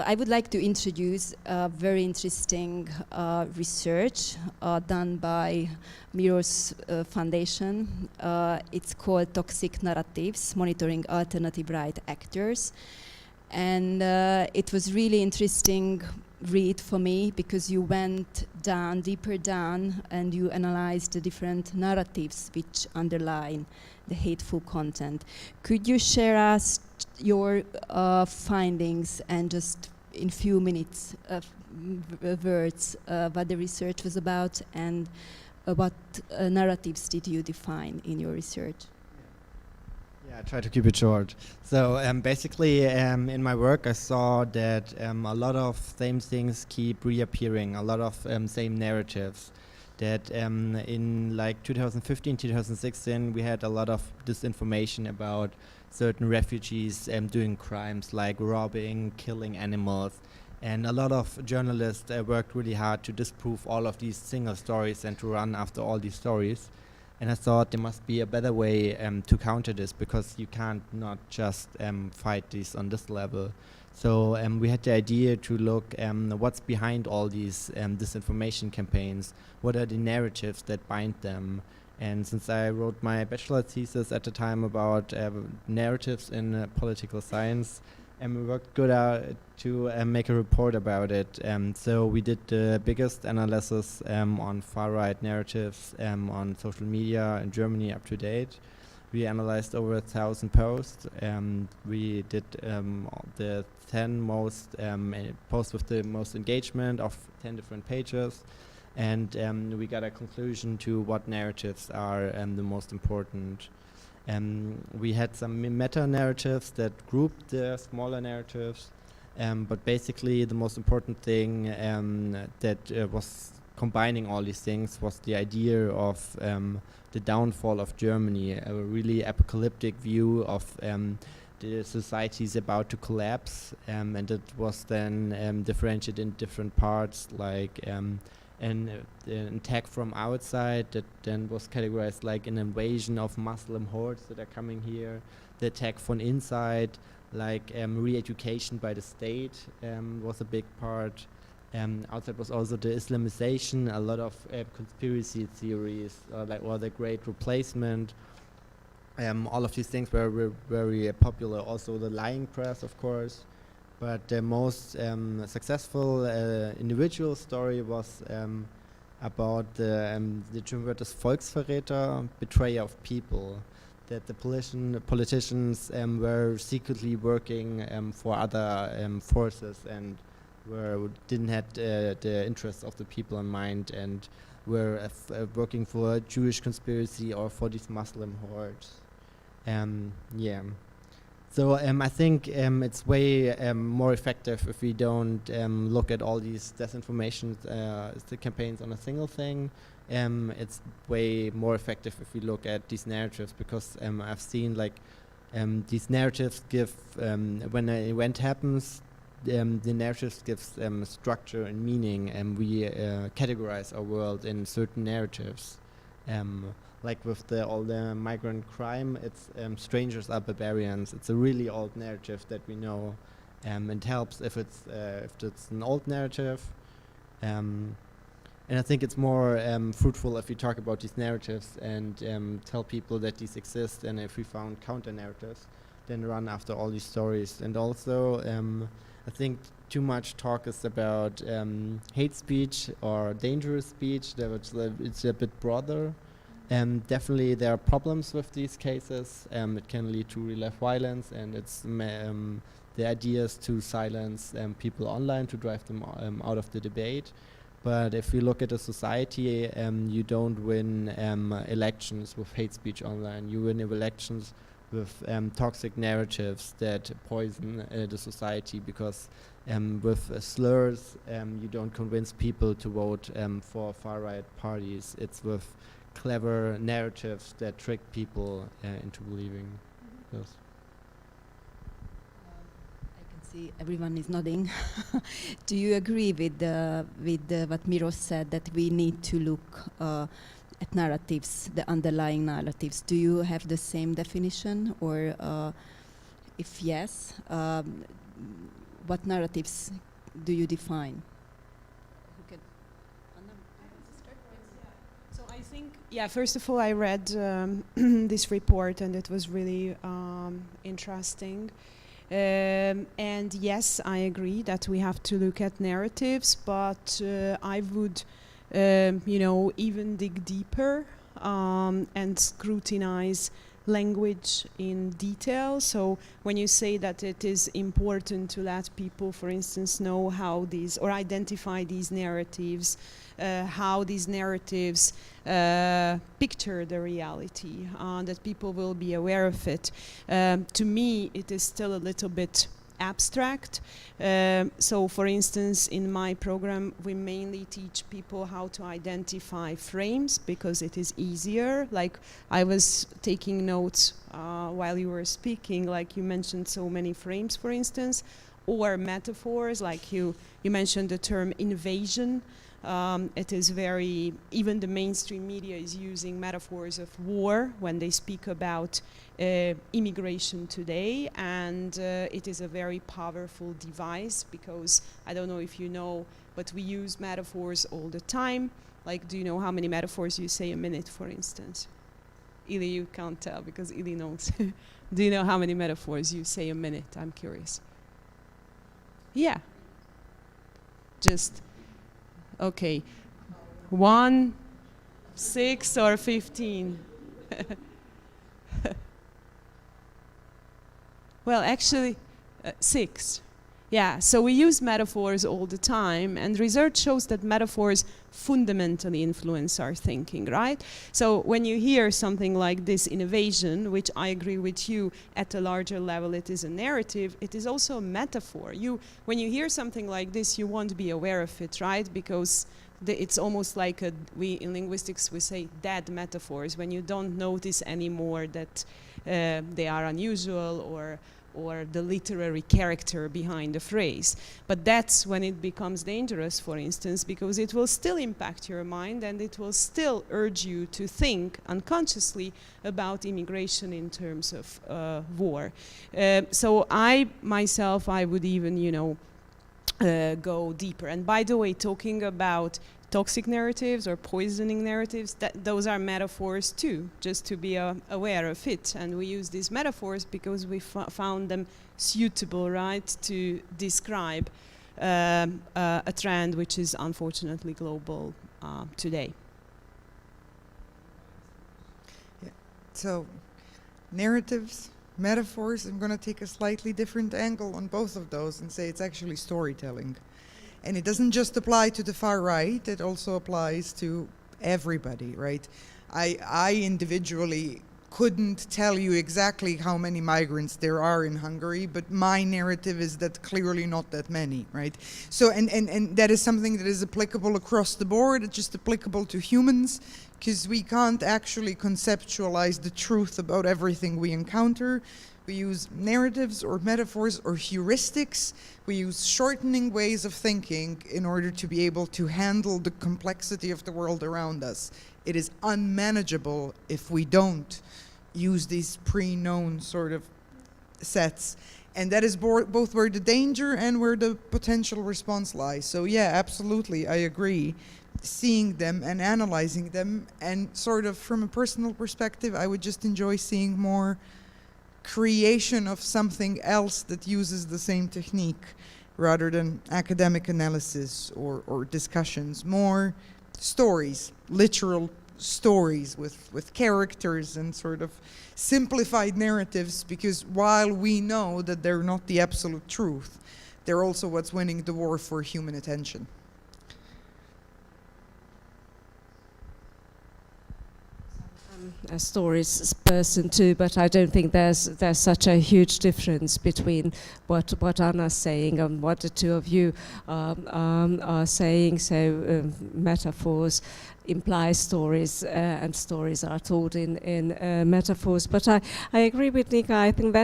I would like to introduce a very interesting research done by Miros Foundation. It's called Toxic Narratives, Monitoring Alternative Right Actors. And it was really interesting read for me because you went down, deeper down, and you analyzed the different narratives which underline the hateful content. Could you share us your findings and just in few minutes words what the research was about and what narratives did you define in your research? Yeah, I try to keep it short. So basically in my work I saw that a lot of same things keep reappearing, a lot of same narratives. That in like 2015, 2016 we had a lot of disinformation about certain refugees doing crimes like robbing, killing animals. And a lot of journalists worked really hard to disprove all of these single stories and to run after all these stories. And I thought there must be a better way to counter this, because you can't not just fight this on this level. So we had the idea to look what's behind all these disinformation campaigns, what are the narratives that bind them. And since I wrote my bachelor thesis at the time about narratives in political science, we worked good to make a report about it. So we did the biggest analysis on far-right narratives on social media in Germany up to date. We analyzed over 1,000 posts. We did the 10 most posts with the most engagement of 10 different pages. And we got a conclusion to what narratives are the most important. We had some meta-narratives that grouped the smaller narratives, but basically the most important thing that was combining all these things was the idea of the downfall of Germany, a really apocalyptic view of the society is about to collapse, and it was then differentiated in different parts, like an attack from outside that then was categorized like an invasion of Muslim hordes that are coming here. The attack from inside, like re-education by the state, was a big part. Outside was also the Islamization, a lot of conspiracy theories, like the Great Replacement. All of these things were very popular. Also the lying press, of course. But the most successful individual story was about the German word is Volksverräter, betrayer of people. That the politicians were secretly working for other forces and didn't have the interests of the people in mind, and were working for a Jewish conspiracy or for these Muslim hordes. Yeah. So I think it's way more effective if we don't look at all these disinformation campaigns on a single thing. It's way more effective if we look at these narratives, because I've seen like these narratives give, when an event happens, the narratives gives structure and meaning, and we categorize our world in certain narratives. Like with all the migrant crime, it's strangers are barbarians. It's a really old narrative that we know. It helps if it's an old narrative. And I think it's more fruitful if we talk about these narratives and tell people that these exist, and if we found counter narratives, then run after all these stories. And also, I think too much talk is about hate speech or dangerous speech. It's a bit broader. Definitely there are problems with these cases. It can lead to real life violence, and it's the idea is to silence people online, to drive them out of the debate. But if you look at a society, you don't win elections with hate speech online. You win elections with toxic narratives that poison the society, because with slurs you don't convince people to vote for far-right parties. It's with clever narratives that trick people into believing those. I can see everyone is nodding. Do you agree with what Miros said, that we need to look at narratives, the underlying narratives? Do you have the same definition, or if yes, what narratives do you define? So I think, yeah, first of all, I read this report and it was really interesting. And yes, I agree that we have to look at narratives, but I would, even dig deeper and scrutinize language in detail. So when you say that it is important to let people, for instance, know how these, or identify these narratives, how these narratives picture the reality, that people will be aware of it. To me, it is still a little bit abstract. So for instance, in my program, we mainly teach people how to identify frames because it is easier. Like I was taking notes while you were speaking, like you mentioned so many frames, for instance, or metaphors, like you mentioned the term invasion. It is very, even the mainstream media is using metaphors of war when they speak about immigration today, and it is a very powerful device because, I don't know if you know, but we use metaphors all the time. Like, do you know how many metaphors you say a minute, for instance? Ili, you can't tell because Ili knows. Do you know how many metaphors you say a minute? I'm curious. Yeah. Just... Okay, 1, 6, or 15? Well, actually, 6. Yeah, so we use metaphors all the time, and research shows that metaphors fundamentally influence our thinking, right? So when you hear something like this innovation, which I agree with you, at a larger level it is a narrative, it is also a metaphor. When you hear something like this, you won't be aware of it, right? Because it's almost like in linguistics we say dead metaphors, when you don't notice anymore that they are unusual or the literary character behind the phrase. But that's when it becomes dangerous, for instance, because it will still impact your mind and it will still urge you to think unconsciously about immigration in terms of war. So I would even, go deeper. And by the way, talking about toxic narratives or poisoning narratives, those are metaphors too, just to be aware of it. And we use these metaphors because we found them suitable, right, to describe a trend which is unfortunately global today. Yeah. So, narratives, metaphors, I'm going to take a slightly different angle on both of those and say it's actually storytelling. And it doesn't just apply to the far right, it also applies to everybody, right? I individually couldn't tell you exactly how many migrants there are in Hungary, but my narrative is that clearly not that many, right? So, and that is something that is applicable across the board, it's just applicable to humans, because we can't actually conceptualize the truth about everything we encounter. We use narratives or metaphors or heuristics. We use shortening ways of thinking in order to be able to handle the complexity of the world around us. It is unmanageable if we don't use these pre-known sort of sets. And that is both where the danger and where the potential response lies. So yeah, absolutely, I agree. Seeing them and analyzing them, and sort of from a personal perspective, I would just enjoy seeing more creation of something else that uses the same technique rather than academic analysis or discussions. More stories, literal stories with characters and sort of simplified narratives, because while we know that they're not the absolute truth, they're also what's winning the war for human attention. A stories person too, but I don't think there's such a huge difference between what Anna's saying and what the two of you are saying. So metaphors imply stories, and stories are told in metaphors. But I agree with Nika. I think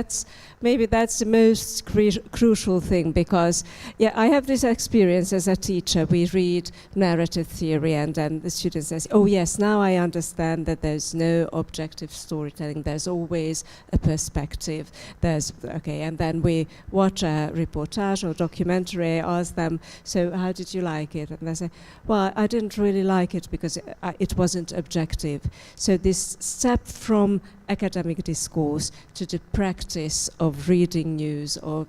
maybe that's the most crucial thing, because I have this experience as a teacher. We read narrative theory, and then the student says, oh yes, now I understand that there's no objective storytelling, there's always a perspective, and then we watch a reportage or documentary, ask them, so how did you like it? And they say, well, I didn't really like it because it wasn't objective. So this step from academic discourse to the practice of reading news, of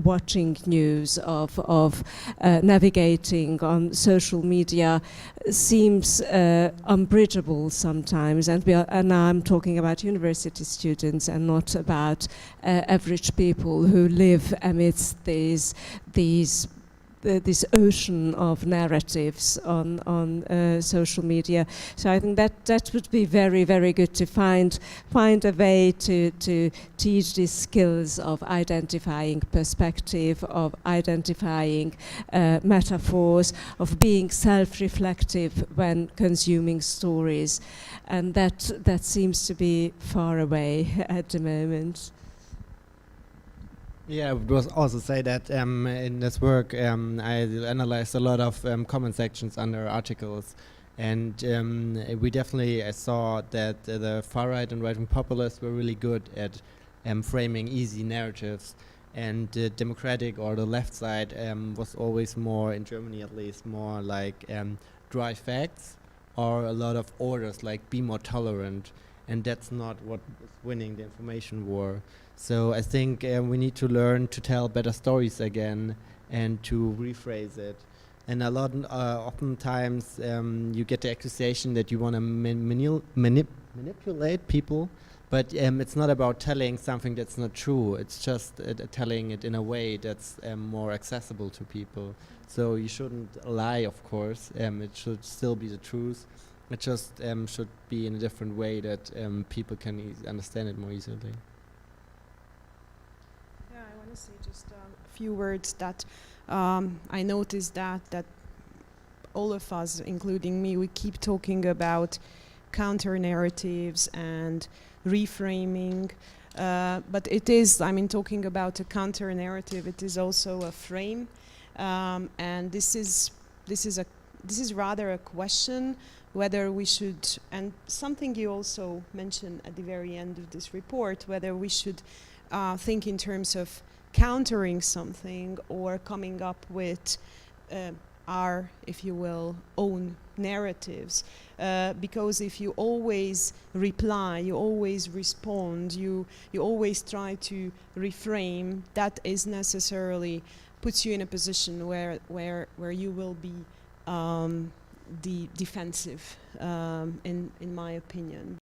watching news, of navigating on social media seems unbridgeable sometimes. And now I'm talking about university students and not about average people who live amidst this ocean of narratives on social media. So I think that would be very, very good to find a way to teach these skills of identifying perspective, of identifying metaphors, of being self-reflective when consuming stories, and that seems to be far away at the moment. Yeah, I would also say that in this work I analyzed a lot of comment sections under articles, and we definitely saw that the far right and right-wing populists were really good at framing easy narratives, and the democratic or the left side was always more, in Germany at least, more like dry facts or a lot of orders like be more tolerant, and that's not what is winning the information war. So I think we need to learn to tell better stories again and to rephrase it. And oftentimes you get the accusation that you want to manipulate people, but it's not about telling something that's not true. It's just telling it in a way that's more accessible to people. So you shouldn't lie, of course. It should still be the truth. It just should be in a different way that people can understand it more easily. I want to say just a few words that I noticed that all of us, including me, we keep talking about counter-narratives and reframing, but it is, talking about a counter-narrative, it is also a frame, and this is rather a question whether we should, and something you also mentioned at the very end of this report, whether we should think in terms of countering something or coming up with our, if you will, own narratives. Because if you always reply, you always respond, you always try to reframe, that is necessarily puts you in a position where you will be the defensive, in my opinion.